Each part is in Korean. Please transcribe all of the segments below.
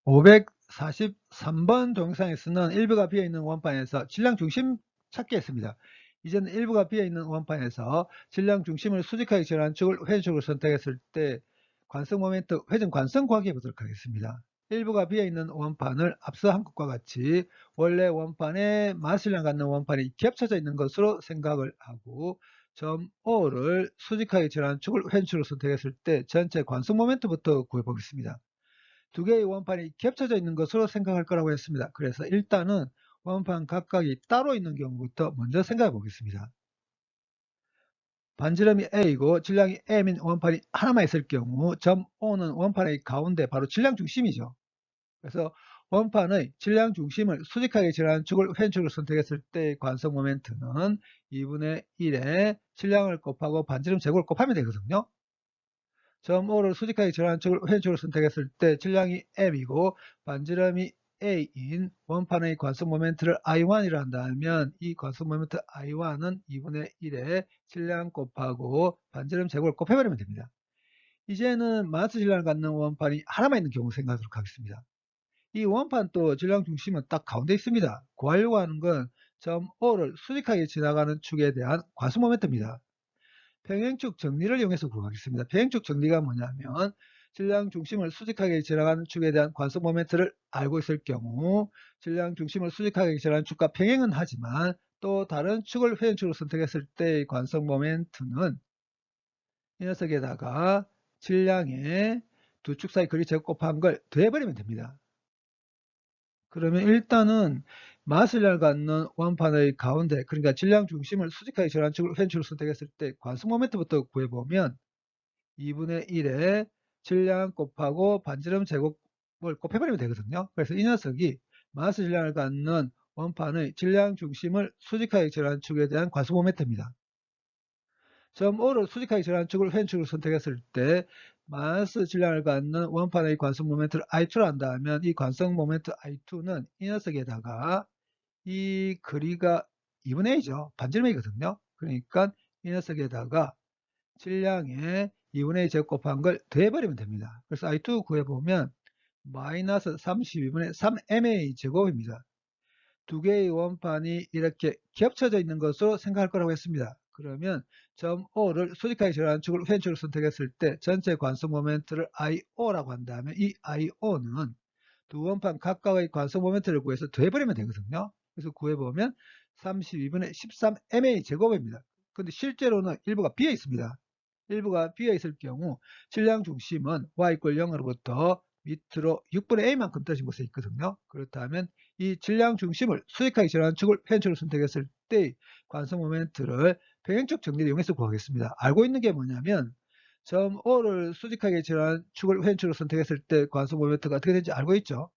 543번 동영상에서는 일부가 비어있는 원판에서 질량 중심 찾기 했습니다. 이제는 일부가 비어있는 원판에서 질량 중심을 수직하게 지나는 축을 회전축으로 선택했을 때 관성 모멘트 회전 관성 구하기 해보도록 하겠습니다. 일부가 비어있는 원판을 앞서 한 것과 같이 원래 원판에 마스질량 갖는 원판이 겹쳐져 있는 것으로 생각을 하고 점 O를 수직하게 지나는 축을 회전축으로 선택했을 때 전체 관성 모멘트부터 구해보겠습니다. 두 개의 원판이 겹쳐져 있는 것으로 생각할 거라고 했습니다. 그래서 일단은 원판 각각이 따로 있는 경우부터 먼저 생각해 보겠습니다. 반지름이 A이고 질량이 M인 원판이 하나만 있을 경우 점 O는 원판의 가운데 바로 질량 중심이죠. 그래서 원판의 질량 중심을 수직하게 지나는 축을 회전축으로 선택했을 때의 관성 모멘트는 2분의 1에 질량을 곱하고 반지름 제곱을 곱하면 되거든요. 점 O를 수직하게 지나는 축을 회전축으로 선택했을 때 질량이 M이고 반지름이 A인 원판의 관성 모멘트를 I1이라 한다면 이 관성 모멘트 I1은 2분의 1에 질량 곱하고 반지름 제곱을 곱해버리면 됩니다. 이제는 마스 질량을 갖는 원판이 하나만 있는 경우 생각하도록 하겠습니다. 이 원판 또 질량 중심은 딱 가운데 있습니다. 구하려고 하는 건 점 O를 수직하게 지나가는 축에 대한 관성 모멘트입니다. 평행축 정리를 이용해서 구하겠습니다. 평행축 정리가 뭐냐면 질량 중심을 수직하게 지나가는 축에 대한 관성 모멘트를 알고 있을 경우 질량 중심을 수직하게 지나가는 축과 평행은 하지만 또 다른 축을 회전축으로 선택했을 때의 관성 모멘트는 이 녀석에다가 질량의 두 축 사이 거리 제곱 곱한 걸 더해버리면 됩니다. 그러면 일단은 마슬량을 갖는 원판의 가운데, 그러니까 질량 중심을 수직하게 지나가는 축을 회전축으로 선택했을 때 관성 모멘트부터 구해보면 2분의 1에 질량 곱하고 반지름 제곱을 곱해버리면 되거든요. 그래서 이 녀석이 마스 질량을 갖는 원판의 질량 중심을 수직하게 지나가는 축에 대한 관성 모멘트입니다. 점 O를 수직하게 지나가는 축을 회전축으로 선택했을 때 마스 질량을 갖는 원판의 관성 모멘트를 I2로 한다면 이 관성 모멘트 I2는 이 녀석에다가 이 거리가 2분의 A죠. 반지름이거든요. 그러니까 이 녀석에다가 질량의 2분의 2 제곱 곱한 걸 더해버리면 됩니다. 그래서 I2 구해보면 마이너스 32분의 3MA 제곱입니다. 두 개의 원판이 이렇게 겹쳐져 있는 것으로 생각할 거라고 했습니다. 그러면 점 O를 수직하게 지나가는 축을 회전축으로 선택했을 때 전체 관성 모멘트를 IO라고 한다면 이 IO는 두 원판 각각의 관성 모멘트를 구해서 더해버리면 되거든요. 그래서 구해보면 32분의 13MA 제곱입니다. 근데 실제로는 일부가 비어 있습니다. 일부가 비어 있을 경우 질량 중심은 y= 0으로부터 밑으로 6분의 a만큼 떨어진 곳에 있거든요. 그렇다면 이 질량 중심을 수직하게 지나가는 축을 회전축으로 선택했을 때 관성 모멘트를 평행축 정리를 이용해서 구하겠습니다. 알고 있는 게 뭐냐면 점 O를 수직하게 지나가는 축을 회전축으로 선택했을 때 관성 모멘트가 어떻게 되는지 알고 있죠.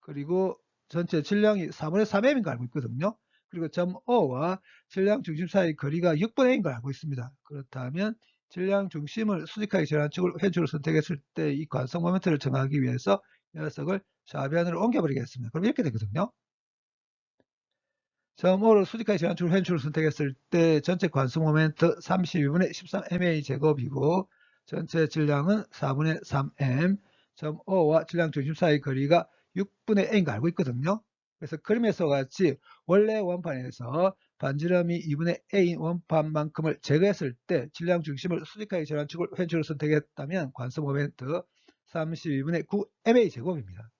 그리고 전체 질량이 4분의 3m인 걸 알고 있거든요. 그리고 점 O와 질량 중심 사이 거리가 6분의 a인 걸 알고 있습니다. 그렇다면 질량 중심을 수직하게 지나가는 축을 회전축으로 선택했을 때 이 관성 모멘트를 정하기 위해서 이 녀석을 좌변으로 옮겨버리겠습니다. 그럼 이렇게 되거든요. 점 O를 수직하게 지나가는 축을 회전축으로 선택했을 때 전체 관성 모멘트 32분의 13ma 제곱이고 전체 질량은 4분의 3m, 점 O와 질량 중심 사이 거리가 6분의 a인 거 알고 있거든요. 그래서 그림에서 같이 원래 원판에서 반지름이 2분의 a인 원판만큼을 제거했을 때 질량 중심을 수직하게 지나가는 축을 회전축으로 선택했다면 관성 모멘트 32분의 9ma 제곱입니다.